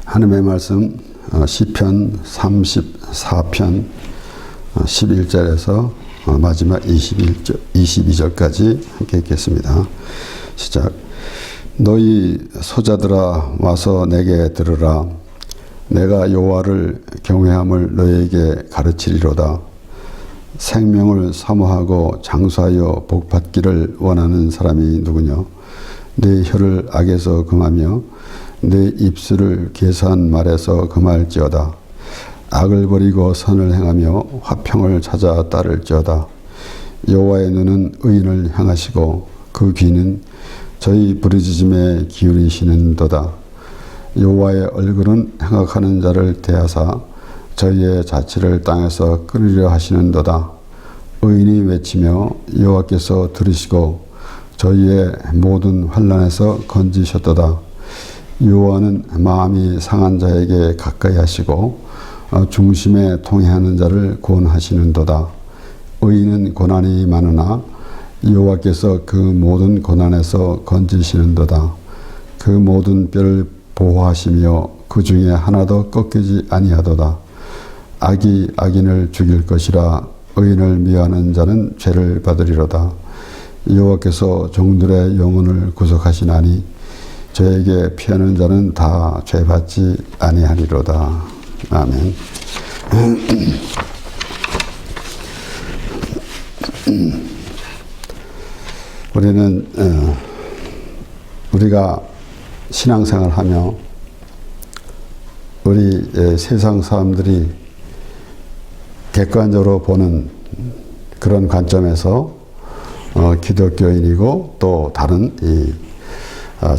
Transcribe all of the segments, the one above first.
하나님의 말씀 시편 34편 11절에서 마지막 22절까지 함께 읽겠습니다. 시작. 너희 소자들아 와서 내게 들으라. 내가 여호와를 경외함을 너희에게 가르치리로다. 생명을 사모하고 장수하여 복받기를 원하는 사람이 누구냐? 내 혀를 악에서 금하며 내 입술을 계산 말에서 금할지어다. 악을 버리고 선을 행하며 화평을 찾아 따를지어다. 여호와의 눈은 의인을 향하시고 그 귀는 저희 부르짖음에 기울이시는도다. 여호와의 얼굴은 행악하는 자를 대하사 저희의 자취를 땅에서 끊으려 하시는도다. 의인이 외치며 여호와께서 들으시고 저희의 모든 환난에서 건지셨도다. 여호와는 마음이 상한 자에게 가까이 하시고 중심에 통해하는 자를 구원하시는도다. 의인은 고난이 많으나 여호와께서 그 모든 고난에서 건지시는도다. 그 모든 뼈를 보호하시며 그 중에 하나도 꺾이지 아니하도다. 악이 악인을 죽일 것이라. 의인을 미워하는 자는 죄를 받으리로다. 여호와께서 종들의 영혼을 구속하시나니 저에게 피하는 자는 다 죄받지 아니하리로다. 아멘. 우리는 우리가 신앙생활하며 우리 세상 사람들이 객관적으로 보는 그런 관점에서 기독교인이고 또 다른 이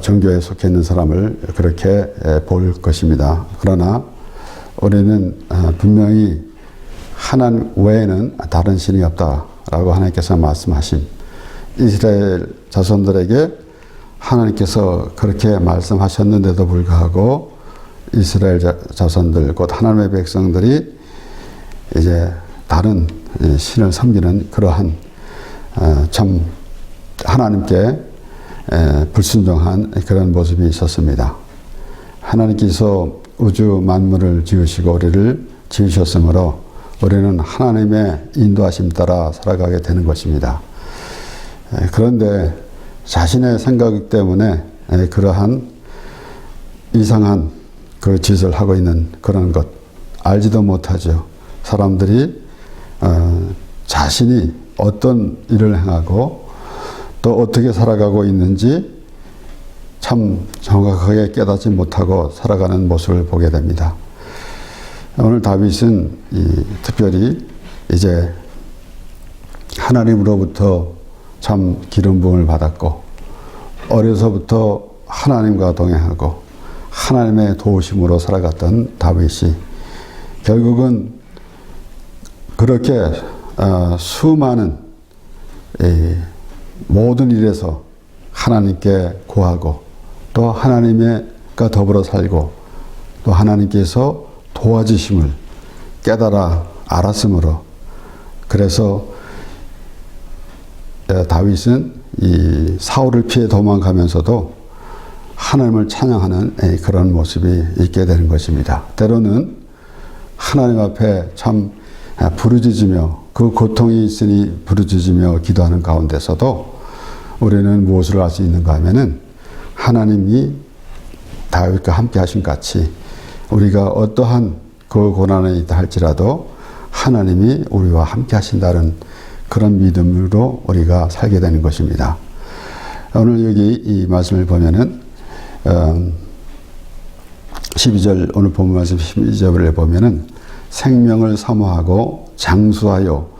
종교에 속해 있는 사람을 그렇게 볼 것입니다. 그러나 우리는 분명히 하나님 외에는 다른 신이 없다라고 하나님께서 말씀하신 이스라엘 자손들에게 하나님께서 그렇게 말씀하셨는데도 불구하고 이스라엘 자손들 곧 하나님의 백성들이 이제 다른 신을 섬기는 그러한 참 하나님께 불순종한 그런 모습이 있었습니다. 하나님께서 우주 만물을 지으시고 우리를 지으셨으므로 우리는 하나님의 인도하심 따라 살아가게 되는 것입니다. 그런데 자신의 생각 때문에 그러한 이상한 그 짓을 하고 있는 그런 것 알지도 못하죠. 사람들이 자신이 어떤 일을 행하고 또 어떻게 살아가고 있는지 참 정확하게 깨닫지 못하고 살아가는 모습을 보게 됩니다. 오늘 다윗은 특별히 이제 하나님으로부터 참 기름 부음을 받았고 어려서부터 하나님과 동행하고 하나님의 도우심으로 살아갔던 다윗이 결국은 그렇게 수많은 모든 일에서 하나님께 구하고 또 하나님과 더불어 살고 또 하나님께서 도와주심을 깨달아 알았으므로 그래서 다윗은 이 사울을 피해 도망가면서도 하나님을 찬양하는 그런 모습이 있게 되는 것입니다. 때로는 하나님 앞에 참 부르짖으며 그 고통이 있으니 부르짖으며 기도하는 가운데서도 우리는 무엇을 할 수 있는가 하면은 하나님이 다윗과 함께 하신 같이 우리가 어떠한 그 고난에 있다 할지라도 하나님이 우리와 함께 하신다는 그런 믿음으로 우리가 살게 되는 것입니다. 오늘 여기 이 말씀을 보면은 12절 오늘 본문 말씀 12절을 보면은 생명을 사모하고 장수하여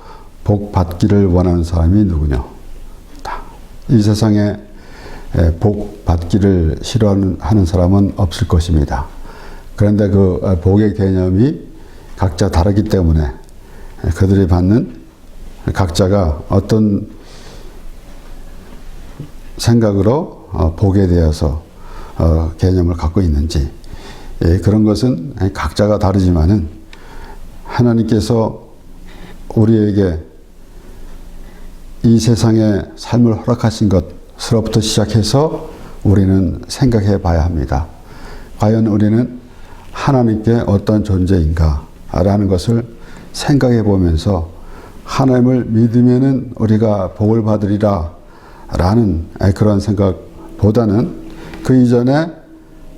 복 받기를 원하는 사람이 누구냐? 이 세상에 복 받기를 싫어하는 사람은 없을 것입니다. 그런데 그 복의 개념이 각자 다르기 때문에 그들이 받는 각자가 어떤 생각으로 복에 대해서 개념을 갖고 있는지 그런 것은 각자가 다르지만은 하나님께서 우리에게 이 세상의 삶을 허락하신 것으로부터 시작해서 우리는 생각해 봐야 합니다. 과연 우리는 하나님께 어떤 존재인가라는 것을 생각해 보면서 하나님을 믿으면은 우리가 복을 받으리라 라는 그런 생각보다는 그 이전에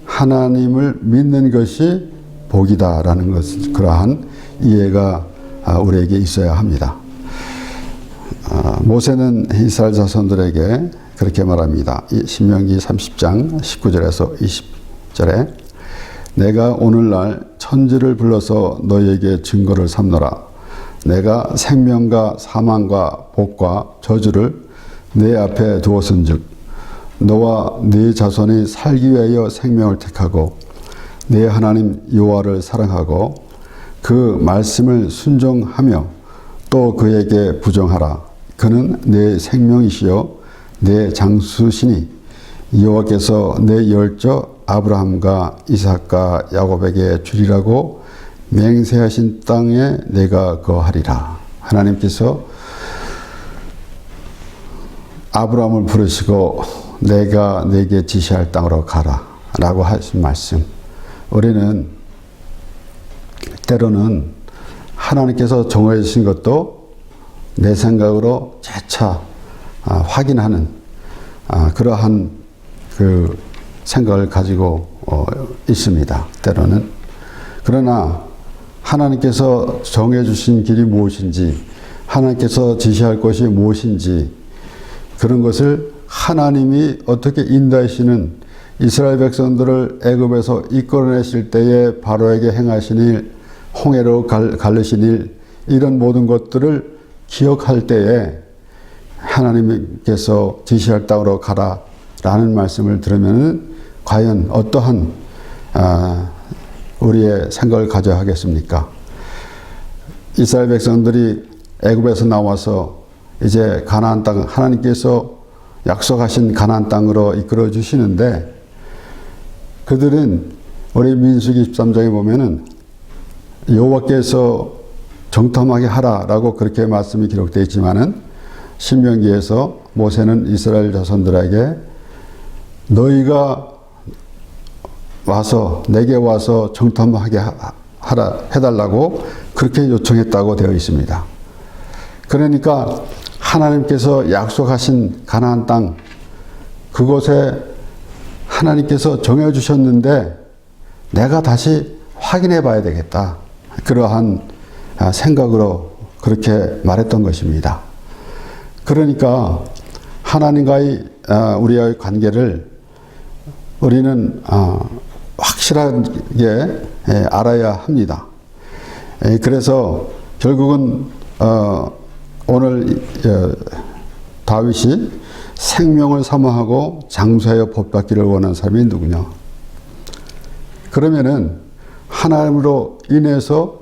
하나님을 믿는 것이 복이다라는 것, 그러한 이해가 우리에게 있어야 합니다. 모세는 이스라엘 자손들에게 그렇게 말합니다. 신명기 30장 19절에서 20절에 내가 오늘날 천지를 불러서 너희에게 증거를 삼노라. 내가 생명과 사망과 복과 저주를 내 앞에 두었은즉 너와 네 자손이 살기 위하여 생명을 택하고 내 하나님 여호와를 사랑하고 그 말씀을 순종하며 또 그에게 부정하라. 그는 내 생명이시요 내 장수시니 여호와께서 내 열조 아브라함과 이삭과 야곱에게 주리라고 맹세하신 땅에 내가 거하리라. 하나님께서 아브라함을 부르시고 내가 네게 지시할 땅으로 가라 라고 하신 말씀, 우리는 때로는 하나님께서 정해 주신 것도 내 생각으로 재차 확인하는 그러한 그 생각을 가지고 있습니다. 때로는. 그러나 하나님께서 정해 주신 길이 무엇인지, 하나님께서 지시할 것이 무엇인지, 그런 것을 하나님이 어떻게 인도하시는, 이스라엘 백성들을 애굽에서 이끌어내실 때에 바로에게 행하신 일, 홍해로 가르신 일, 이런 모든 것들을 기억할 때에 하나님께서 지시할 땅으로 가라 라는 말씀을 들으면 과연 어떠한 우리의 생각을 가져야 하겠습니까? 이스라엘 백성들이 애굽에서 나와서 이제 가나안 땅, 하나님께서 약속하신 가나안 땅으로 이끌어 주시는데, 그들은 우리 민수기 13장에 보면은 여호와께서 정탐하게 하라라고 그렇게 말씀이 기록되어 있지만은 신명기에서 모세는 이스라엘 자손들에게 너희가 와서 내게 와서 정탐하게 하라 해달라고 그렇게 요청했다고 되어 있습니다. 그러니까 하나님께서 약속하신 가나안 땅, 그곳에 하나님께서 정해 주셨는데 내가 다시 확인해 봐야 되겠다, 그러한 생각으로 그렇게 말했던 것입니다. 그러니까 하나님과의 우리의 관계를 우리는 확실하게 알아야 합니다. 그래서 결국은 오늘 다윗이 생명을 사모하고 장수하여 법받기를 원하는 사람이 누구냐? 그러면은 하나님으로 인해서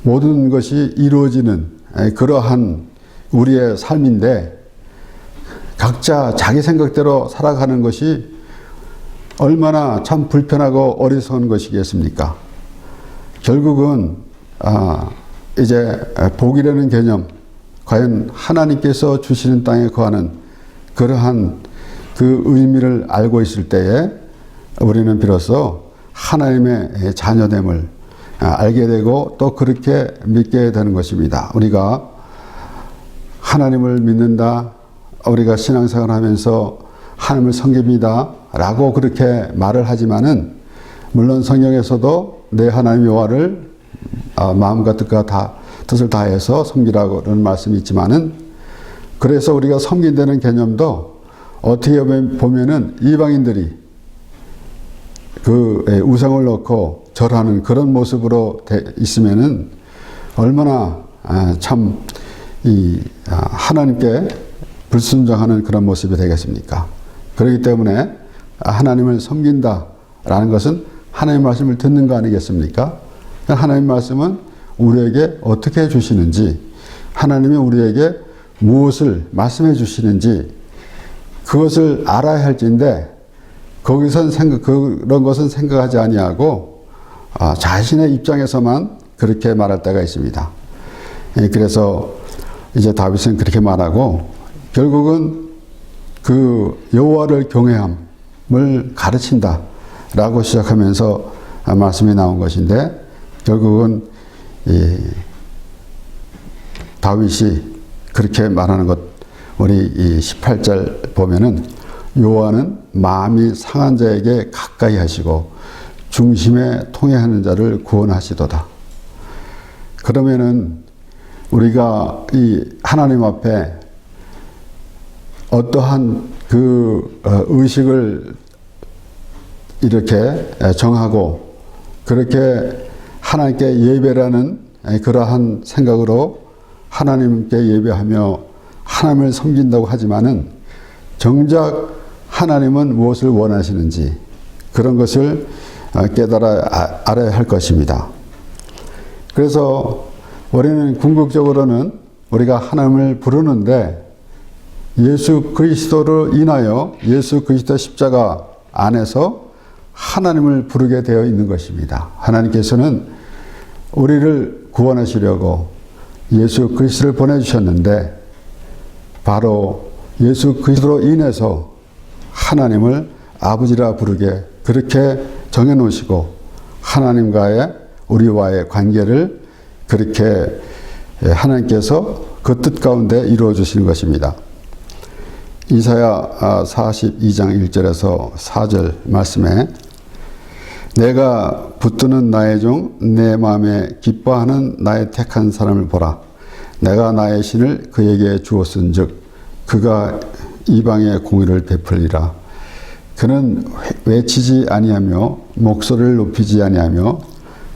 모든 것이 이루어지는 그러한 우리의 삶인데, 각자 자기 생각대로 살아가는 것이 얼마나 참 불편하고 어리석은 것이겠습니까? 결국은 이제 복이라는 개념, 과연 하나님께서 주시는 땅에 거하는 그러한 그 의미를 알고 있을 때에 우리는 비로소 하나님의 자녀됨을 알게 되고 또 그렇게 믿게 되는 것입니다. 우리가 하나님을 믿는다, 우리가 신앙생활을 하면서 하나님을 섬깁니다 라고 그렇게 말을 하지만은, 물론 성경에서도 내 하나님 여호와를 마음과 뜻을 다해서 섬기라고는 말씀이 있지만은, 그래서 우리가 섬긴다는 개념도 어떻게 보면은 이방인들이 그 우상을 넣고 절하는 그런 모습으로 있으면은 얼마나 참 하나님께 불순종하는 그런 모습이 되겠습니까? 그렇기 때문에 하나님을 섬긴다라는 것은 하나님의 말씀을 듣는 거 아니겠습니까? 하나님의 말씀은 우리에게 어떻게 주시는지, 하나님이 우리에게 무엇을 말씀해 주시는지 그것을 알아야 할지인데, 거기선 그런 것은 생각하지 아니하고 자신의 입장에서만 그렇게 말할 때가 있습니다. 그래서 이제 다윗은 그렇게 말하고, 결국은 그 여호와를 경외함을 가르친다라고 시작하면서 말씀이 나온 것인데 결국은 다윗이 그렇게 말하는 것, 우리 이 18절 보면은 여호와는 마음이 상한 자에게 가까이 하시고 중심에 통해하는 자를 구원하시도다. 그러면은 우리가 이 하나님 앞에 어떠한 그 의식을 이렇게 정하고 그렇게 하나님께 예배라는 그러한 생각으로 하나님께 예배하며 하나님을 섬긴다고 하지만은 정작 하나님은 무엇을 원하시는지 그런 것을 알아야 할 것입니다. 그래서 우리는 궁극적으로는 우리가 하나님을 부르는데 예수 그리스도를 인하여 예수 그리스도 십자가 안에서 하나님을 부르게 되어 있는 것입니다. 하나님께서는 우리를 구원하시려고 예수 그리스도를 보내주셨는데 바로 예수 그리스도로 인해서 하나님을 아버지라 부르게 그렇게 정해놓으시고 하나님과의 우리와의 관계를 그렇게 하나님께서 그 뜻 가운데 이루어 주시는 것입니다. 이사야 42장 1절에서 4절 말씀에 내가 붙드는 나의 종 내 마음에 기뻐하는 나의 택한 사람을 보라. 내가 나의 신을 그에게 주었은즉 그가 이방의 공의를 베풀리라. 그는 외치지 아니하며 목소리를 높이지 아니하며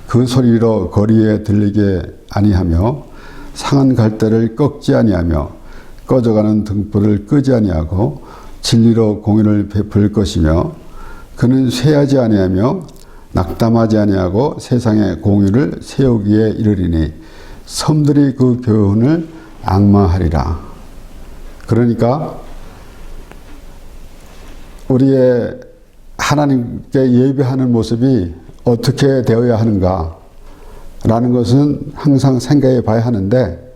그 소리로 거리에 들리게 아니하며 상한 갈대를 꺾지 아니하며 꺼져가는 등불을 끄지 아니하고 진리로 공의를 베풀 것이며 그는 쇠하지 아니하며 낙담하지 아니하고 세상의 공의를 세우기에 이르리니 섬들이 그 교훈을 앙망하리라. 그러니까 우리의 하나님께 예배하는 모습이 어떻게 되어야 하는가 라는 것은 항상 생각해 봐야 하는데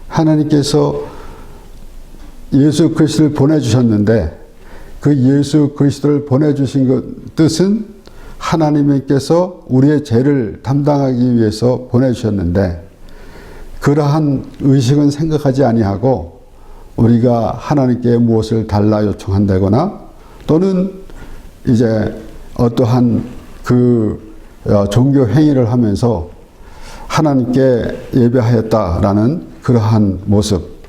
하나님께서 예수 그리스도를 보내주셨는데 그 예수 그리스도를 보내주신 그 뜻은 하나님께서 우리의 죄를 담당하기 위해서 보내주셨는데 그러한 의식은 생각하지 아니하고 우리가 하나님께 무엇을 달라 요청한다거나 또는 이제 어떠한 그 종교 행위를 하면서 하나님께 예배하였다라는 그러한 모습,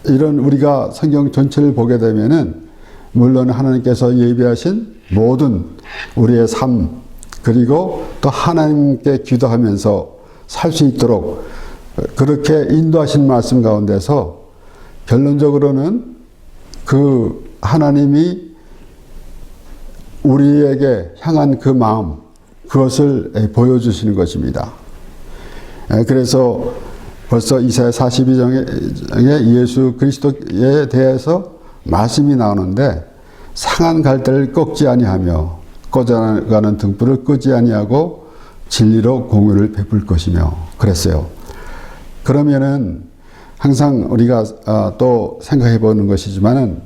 이런 우리가 성경 전체를 보게 되면은 물론 하나님께서 예배하신 모든 우리의 삶 그리고 또 하나님께 기도하면서 살 수 있도록 그렇게 인도하신 말씀 가운데서 결론적으로는 그 하나님이 우리에게 향한 그 마음 그것을 보여주시는 것입니다. 그래서 벌써 이사야 42장에 예수 그리스도에 대해서 말씀이 나오는데 상한 갈대를 꺾지 아니하며 꺼져가는 등불을 끄지 아니하고 진리로 공의를 베풀 것이며 그랬어요. 그러면은 항상 우리가 또 생각해 보는 것이지만은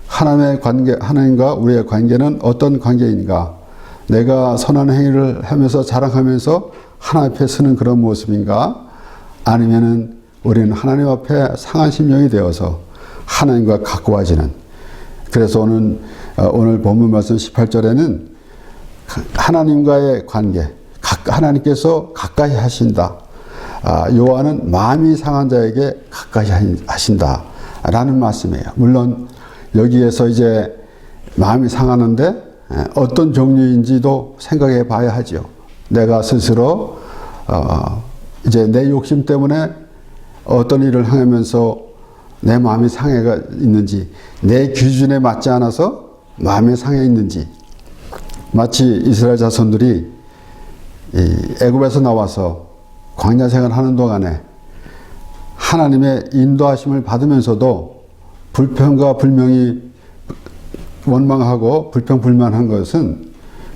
하나님의 관계, 하나님과 우리의 관계는 어떤 관계인가? 내가 선한 행위를 하면서 자랑하면서 하나님 앞에 서는 그런 모습인가? 아니면은 우리는 하나님 앞에 상한 심령이 되어서 하나님과 가까워지는. 그래서 오늘 본문 말씀 18절에는 하나님과의 관계, 하나님께서 가까이 하신다. 여호와는 마음이 상한 자에게 가까이 하신다라는 말씀이에요. 물론 여기에서 이제 마음이 상하는데 어떤 종류인지도 생각해 봐야 하죠. 내가 스스로 이제 내 욕심 때문에 어떤 일을 하면서 내 마음이 상해가 있는지, 내 기준에 맞지 않아서 마음이 상해 있는지, 마치 이스라엘 자손들이 애굽에서 나와서 광야 생활하는 동안에 하나님의 인도하심을 받으면서도 불평과 불명이 원망하고 불평불만한 것은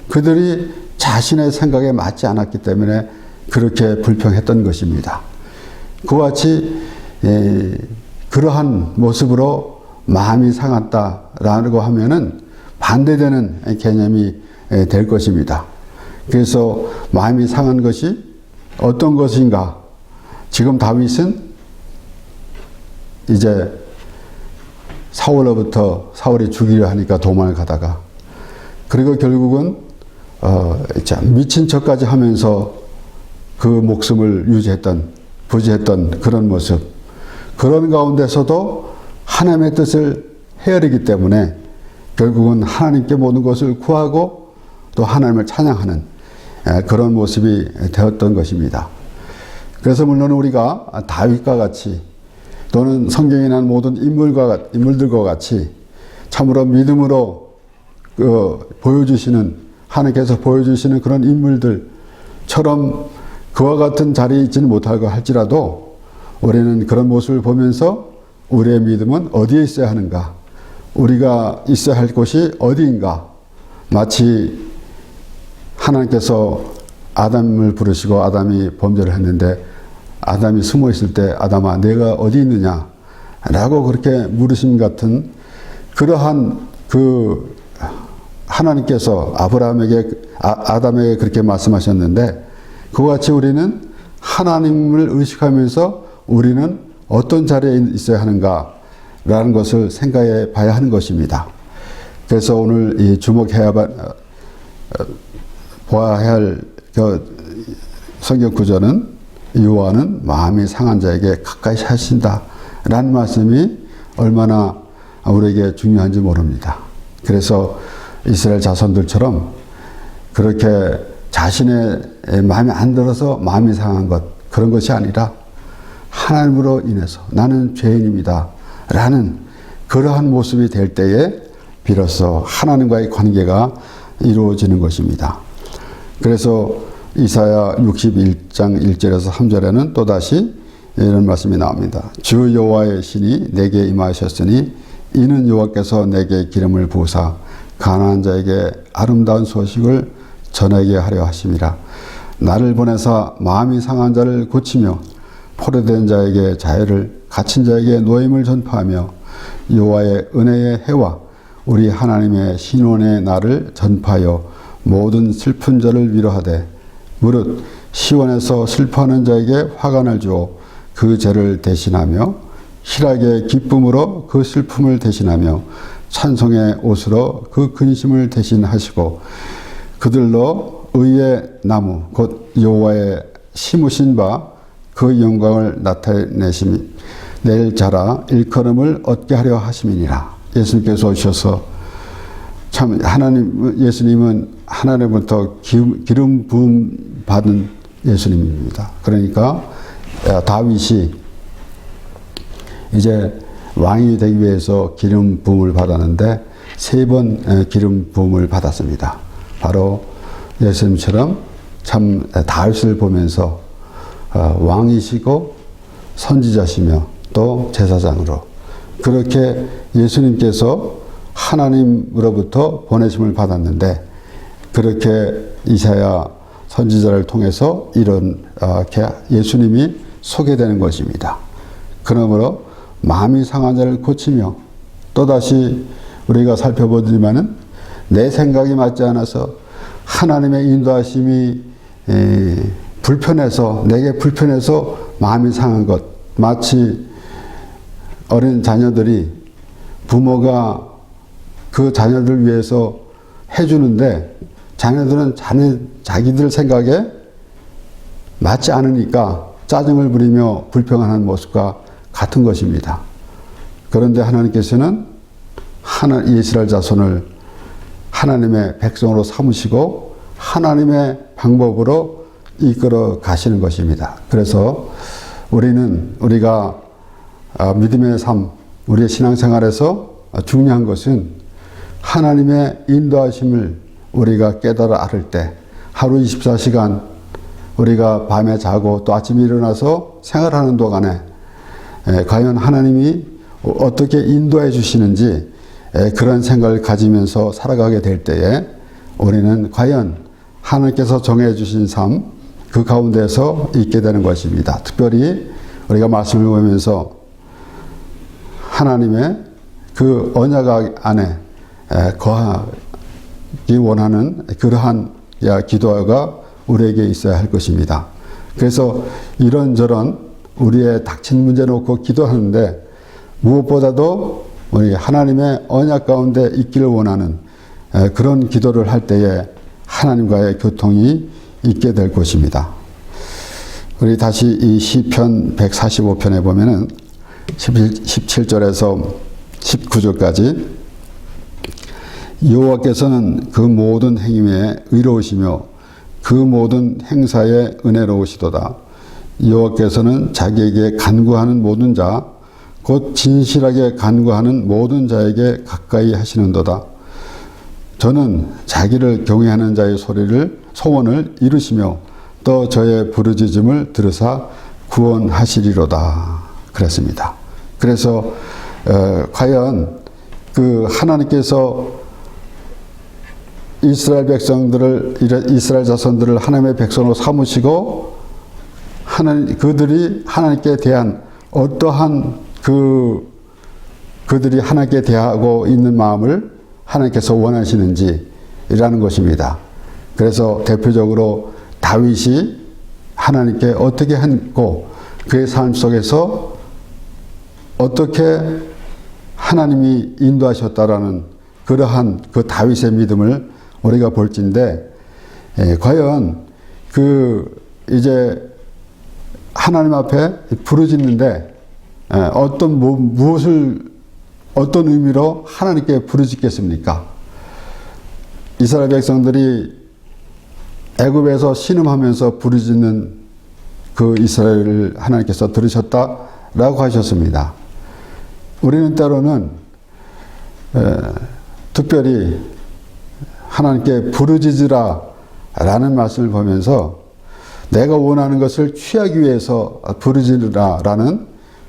그들이 자신의 생각에 맞지 않았기 때문에 그렇게 불평했던 것입니다. 그와 같이 그러한 모습으로 마음이 상했다라고 하면은 반대되는 개념이 될 것입니다. 그래서 마음이 상한 것이 어떤 것인가? 지금 다윗은 이제 사울이 죽이려 하니까 도망을 가다가, 그리고 결국은 미친 척까지 하면서 그 목숨을 부지했던 그런 모습, 그런 가운데서도 하나님의 뜻을 헤아리기 때문에 결국은 하나님께 모든 것을 구하고 또 하나님을 찬양하는 그런 모습이 되었던 것입니다. 그래서 물론 우리가 다윗과 같이 또는 성경에 난 모든 인물들과 같이 참으로 믿음으로 하나님께서 보여주시는 그런 인물들처럼 그와 같은 자리에 있지는 못하고 할지라도 우리는 그런 모습을 보면서 우리의 믿음은 어디에 있어야 하는가, 우리가 있어야 할 곳이 어디인가, 마치 하나님께서 아담을 부르시고 아담이 범죄를 했는데 아담이 숨어 있을 때 아담아 내가 어디 있느냐 라고 그렇게 물으심 같은 그러한 그 하나님께서 아담에게 그렇게 말씀하셨는데, 그와 같이 우리는 하나님을 의식하면서 우리는 어떤 자리에 있어야 하는가 라는 것을 생각해 봐야 하는 것입니다. 그래서 오늘 이 보아야 할 성경 구절은 여호와는 마음이 상한 자에게 가까이 하신다 라는 말씀이 얼마나 우리에게 중요한지 모릅니다. 그래서 이스라엘 자손들처럼 그렇게 자신의 마음에 안 들어서 마음이 상한 것, 그런 것이 아니라 하나님으로 인해서 나는 죄인입니다 라는 그러한 모습이 될 때에 비로소 하나님과의 관계가 이루어지는 것입니다. 그래서 이사야 61장 1절에서 3절에는 또다시 이런 말씀이 나옵니다. 주 여호와의 신이 내게 임하셨으니 이는 여호와께서 내게 기름을 부으사 가난한 자에게 아름다운 소식을 전하게 하려 하심이라. 나를 보내사 마음이 상한 자를 고치며 포로된 자에게 자유를, 갇힌 자에게 노임을 전파하며 여호와의 은혜의 해와 우리 하나님의 신원의 날을 전파하여 모든 슬픈 자를 위로하되 무릇 시온에서 슬퍼하는 자에게 화관을 주어 그 죄를 대신하며 희락의 기쁨으로 그 슬픔을 대신하며 찬송의 옷으로 그 근심을 대신하시고 그들로 의의 나무 곧 여호와의 심으신 바 그 영광을 나타내심이 낼 자라 일컬음을 얻게 하려 하심이니라. 예수님께서 오셔서 참 예수님은 하나님부터 기름 부음 받은 예수님입니다. 그러니까 다윗이 이제 왕이 되기 위해서 기름 부음을 받았는데 3번 기름 부음을 받았습니다. 바로 예수님처럼 참 다윗을 보면서 왕이시고 선지자시며 또 제사장으로 그렇게 예수님께서 하나님으로부터 보내심을 받았는데, 그렇게 이사야 선지자를 통해서 이런 예수님이 소개되는 것입니다. 그러므로 마음이 상한 자를 고치며, 또다시 우리가 살펴보지만은 내 생각이 맞지 않아서 하나님의 인도하심이 내게 불편해서 마음이 상한 것, 마치 어린 자녀들이 부모가 그 자녀들 위해서 해주는데 자녀들은 자기들 생각에 맞지 않으니까 짜증을 부리며 불평하는 모습과 같은 것입니다. 그런데 하나님께서는 이스라엘 자손을 하나님의 백성으로 삼으시고 하나님의 방법으로 이끌어 가시는 것입니다. 그래서 우리가 믿음의 삶, 우리의 신앙생활에서 중요한 것은 하나님의 인도하심을 우리가 깨달아 알을 때, 하루 24시간 우리가 밤에 자고 또 아침에 일어나서 생활하는 동안에 과연 하나님이 어떻게 인도해 주시는지 그런 생각을 가지면서 살아가게 될 때에 우리는 과연 하나님께서 정해 주신 삶, 그 가운데서 있게 되는 것입니다. 특별히 우리가 말씀을 보면서 하나님의 그 언약 안에 거하기 원하는 그러한 기도가 우리에게 있어야 할 것입니다. 그래서 이런저런 우리의 닥친 문제 놓고 기도하는데 무엇보다도 우리 하나님의 언약 가운데 있기를 원하는 그런 기도를 할 때에 하나님과의 교통이 있게 될 것입니다. 우리 다시 이 시편 145편에 보면은 17절에서 19절까지 여호와께서는 그 모든 행위에 의로우시며 그 모든 행사에 은혜로우시도다. 여호와께서는 자기에게 간구하는 모든 자 곧 진실하게 간구하는 모든 자에게 가까이 하시는도다. 저는 자기를 경외하는 자의 소원을 이루시며 또 저의 부르짖음을 들으사 구원하시리로다. 그랬습니다. 그래서 과연 그 하나님께서 이스라엘 자손들을 하나님의 백성으로 삼으시고 그들이 하나님께 대한 어떠한 그들이 하나님께 대하고 있는 마음을 하나님께서 원하시는지라는 것입니다. 그래서 대표적으로 다윗이 하나님께 어떻게 했고 그의 삶 속에서 어떻게 하나님이 인도하셨다라는 그러한 그 다윗의 믿음을 우리가 볼진데, 과연 이제 하나님 앞에 부르짖는데 어떤 의미로 하나님께 부르짖겠습니까? 이스라엘 백성들이 애굽에서 신음하면서 부르짖는 그 이스라엘을 하나님께서 들으셨다라고 하셨습니다. 우리는 때로는 특별히 하나님께 부르짖으라 라는 말씀을 보면서 내가 원하는 것을 취하기 위해서 부르짖으라 라는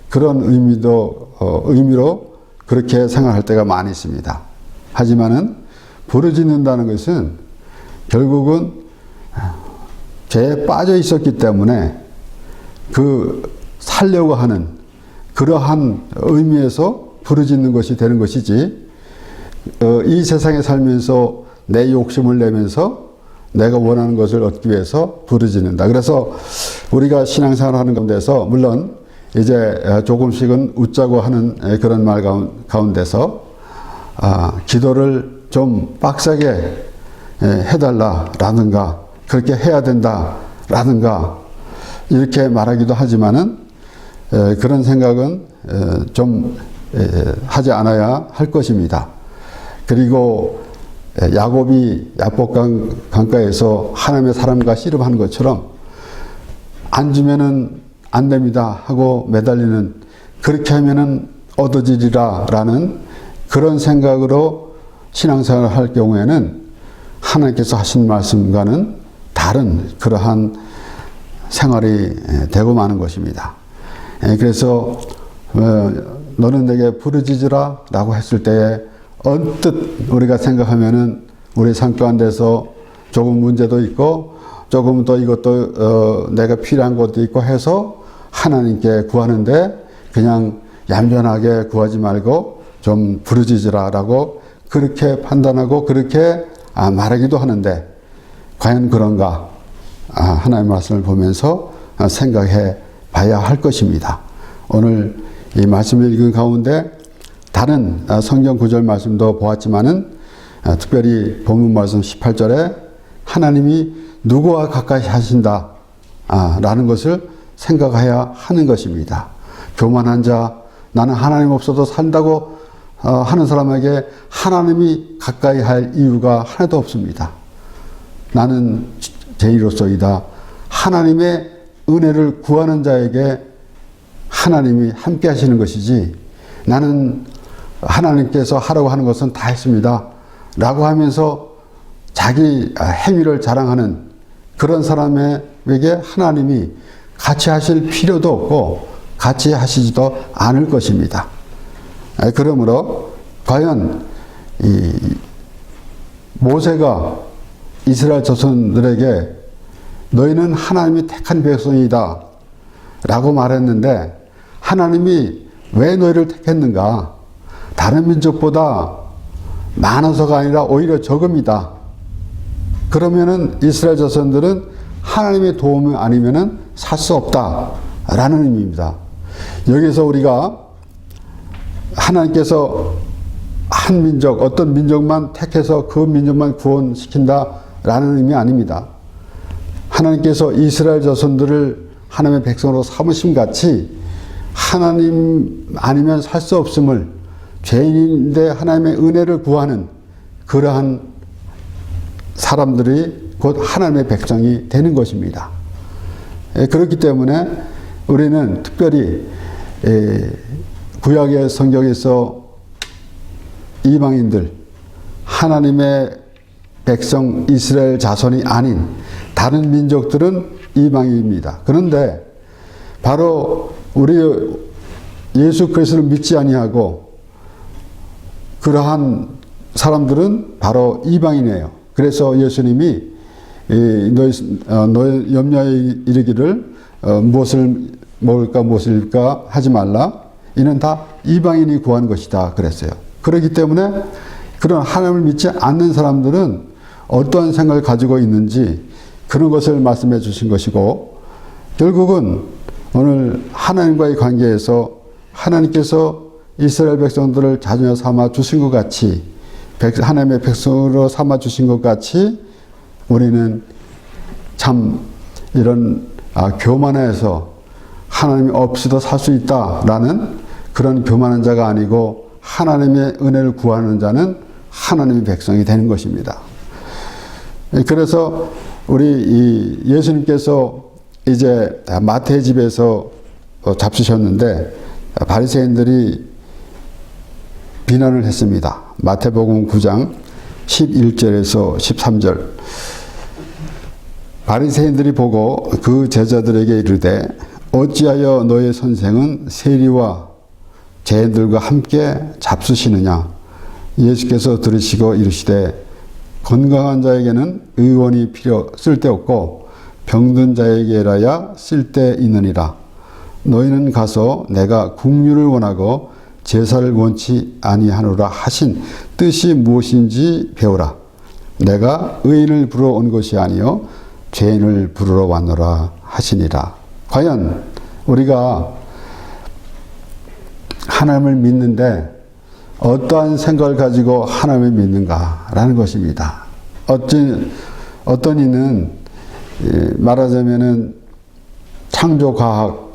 그런 의미로 그렇게 생각할 때가 많이 있습니다. 하지만은 부르짖는다는 것은 결국은 죄에 빠져 있었기 때문에 살려고 하는 그러한 의미에서 부르짖는 것이 되는 것이지, 이 세상에 살면서 내 욕심을 내면서 내가 원하는 것을 얻기 위해서 부르짖는다. 그래서 우리가 신앙생활 하는 가운데서 물론 이제 조금씩은 웃자고 하는 그런 말 가운데서 기도를 좀 빡세게 해달라라든가 그렇게 해야 된다라든가 이렇게 말하기도 하지만은 그런 생각은 좀 하지 않아야 할 것입니다. 그리고 야곱이 야복 강가에서 하나님의 사람과 씨름하는 것처럼 안 주면은 안 됩니다 하고 매달리는, 그렇게 하면은 얻어지리라 라는 그런 생각으로 신앙생활을 할 경우에는 하나님께서 하신 말씀과는 다른 그러한 생활이 되고 마는 것입니다. 그래서 너는 내게 부르짖으라 라고 했을 때에 언뜻 우리가 생각하면은 우리 삶 가운데서 조금 문제도 있고 조금 더 이것도 내가 필요한 것도 있고 해서 하나님께 구하는데 그냥 얌전하게 구하지 말고 좀 부르짖으라 라고 그렇게 판단하고 그렇게 말하기도 하는데, 과연 그런가? 하나님의 말씀을 보면서 생각해 봐야 할 것입니다. 오늘 이 말씀을 읽은 가운데 다른 성경 구절 말씀도 보았지만은 특별히 본문 말씀 18절에 하나님이 누구와 가까이 하신다 라는 것을 생각해야 하는 것입니다. 교만한 자, 나는 하나님 없어도 산다고 하는 사람에게 하나님이 가까이 할 이유가 하나도 없습니다. 나는 죄인으로서이다. 하나님의 은혜를 구하는 자에게 하나님이 함께 하시는 것이지, 나는 하나님께서 하라고 하는 것은 다 했습니다 라고 하면서 자기 행위를 자랑하는 그런 사람에게 하나님이 같이 하실 필요도 없고 같이 하시지도 않을 것입니다. 그러므로 과연 모세가 이스라엘 자손들에게 너희는 하나님이 택한 백성이다 라고 말했는데, 하나님이 왜 너희를 택했는가? 다른 민족보다 많아서가 아니라 오히려 적음이다 그러면은 이스라엘 자손들은 하나님의 도움이 아니면은 살 수 없다라는 의미입니다. 여기서 우리가 하나님께서 한 민족, 어떤 민족만 택해서 그 민족만 구원시킨다라는 의미 아닙니다. 하나님께서 이스라엘 자손들을 하나님의 백성으로 삼으심 같이 하나님 아니면 살 수 없음을, 죄인인데 하나님의 은혜를 구하는 그러한 사람들이 곧 하나님의 백성이 되는 것입니다. 그렇기 때문에 우리는 특별히 구약의 성경에서 이방인들, 하나님의 백성 이스라엘 자손이 아닌 다른 민족들은 이방인입니다. 그런데 바로 우리 예수 그리스도를 믿지 아니하고 그러한 사람들은 바로 이방인이에요. 그래서 예수님이 너의 염려에 이르기를 무엇을 먹을까 무엇을 입을까 하지 말라. 이는 다 이방인이 구한 것이다 그랬어요. 그렇기 때문에 그런 하나님을 믿지 않는 사람들은 어떠한 생각을 가지고 있는지 그런 것을 말씀해 주신 것이고, 결국은 오늘 하나님과의 관계에서 하나님께서 이스라엘 백성들을 자녀 삼아 주신 것 같이, 하나님의 백성으로 삼아 주신 것 같이 우리는 참 이런 교만해서 하나님이 없이도 살 수 있다라는 그런 교만한 자가 아니고 하나님의 은혜를 구하는 자는 하나님의 백성이 되는 것입니다. 그래서 우리 예수님께서 이제 마태의 집에서 잡수셨는데 바리새인들이 비난을 했습니다. 마태복음 9장 11절에서 13절. 바리새인들이 보고 그 제자들에게 이르되 어찌하여 너의 선생은 세리와 죄인들과 함께 잡수시느냐. 예수께서 들으시고 이르시되 건강한 자에게는 의원이 쓸데없고 병든 자에게라야 쓸데있느니라. 너희는 가서 내가 긍휼을 원하고 제사를 원치 아니하노라 하신 뜻이 무엇인지 배우라. 내가 의인을 부르러 온 것이 아니요 죄인을 부르러 왔노라 하시니라. 과연 우리가 하나님을 믿는데 어떠한 생각을 가지고 하나님을 믿는가라는 것입니다. 어떤 이는 말하자면은 창조과학,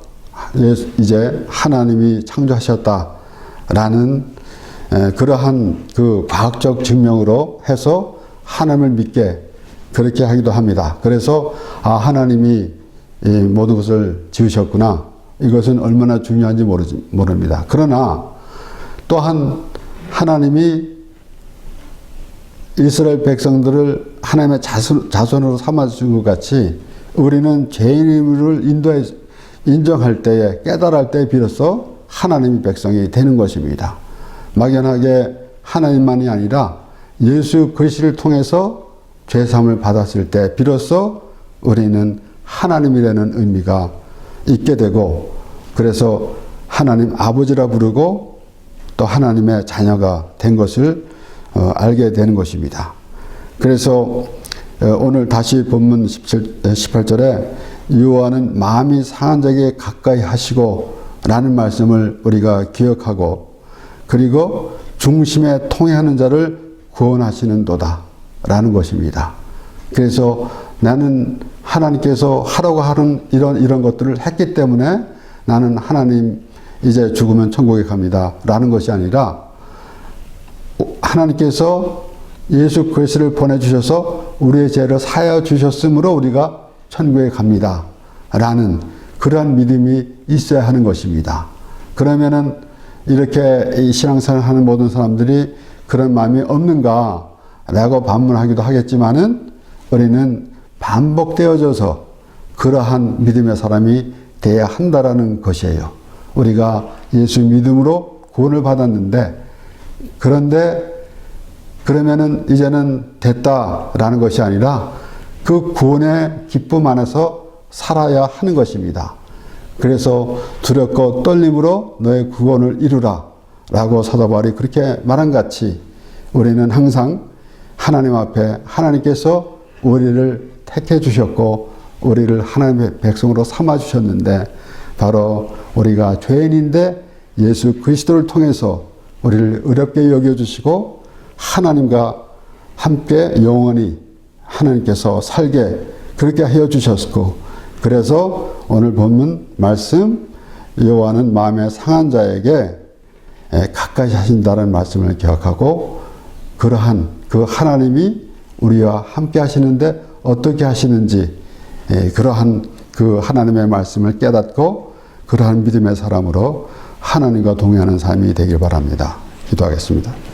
이제 하나님이 창조하셨다라는 그러한 그 과학적 증명으로 해서 하나님을 믿게 그렇게 하기도 합니다. 그래서 하나님이 모든 것을 지으셨구나. 이것은 얼마나 중요한지 모릅니다. 그러나 또한 하나님이 이스라엘 백성들을 하나님의 자손으로 삼아준 것 같이 우리는 죄인임을 인정할 때에, 깨달을 때에 비로소 하나님의 백성이 되는 것입니다. 막연하게 하나님만이 아니라 예수 그리스도를 통해서 죄사함을 받았을 때 비로소 우리는 하나님이라는 의미가 있게 되고, 그래서 하나님 아버지라 부르고 또 하나님의 자녀가 된 것을 알게 되는 것입니다. 그래서 오늘 다시 본문 18절에 여호와는 마음이 상한 자에게 가까이 하시고 라는 말씀을 우리가 기억하고, 그리고 중심에 통해하는 자를 구원하시는도다 라는 것입니다. 그래서 나는 하나님께서 하라고 하는 이런 것들을 했기 때문에 나는 하나님 이제 죽으면 천국에 갑니다 라는 것이 아니라, 하나님께서 예수 그리스도를 보내주셔서 우리의 죄를 사하여 주셨으므로 우리가 천국에 갑니다 라는 그러한 믿음이 있어야 하는 것입니다. 그러면은 이렇게 신앙생활 하는 모든 사람들이 그런 마음이 없는가 라고 반문하기도 하겠지만은, 우리는 반복되어져서 그러한 믿음의 사람이 되어야 한다라는 것이에요. 우리가 예수 믿음으로 구원을 받았는데, 그런데 그러면은 이제는 됐다라는 것이 아니라 그 구원의 기쁨 안에서 살아야 하는 것입니다. 그래서 두렵고 떨림으로 너의 구원을 이루라 라고 사도 바울이 그렇게 말한 같이 우리는 항상 하나님 앞에 하나님께서 우리를 택해 주셨고 우리를 하나님의 백성으로 삼아 주셨는데 바로 우리가 죄인인데 예수 그리스도를 통해서 우리를 의롭게 여겨주시고 하나님과 함께 영원히 하나님께서 살게 그렇게 하여 주셨고 그래서 오늘 본문 말씀 여호와는 마음에 상한 자에게 가까이 하신다는 말씀을 기억하고 그러한 그 하나님이 우리와 함께 하시는데 어떻게 하시는지 그러한 그 하나님의 말씀을 깨닫고 그러한 믿음의 사람으로 하나님과 동행하는 삶이 되길 바랍니다. 기도하겠습니다.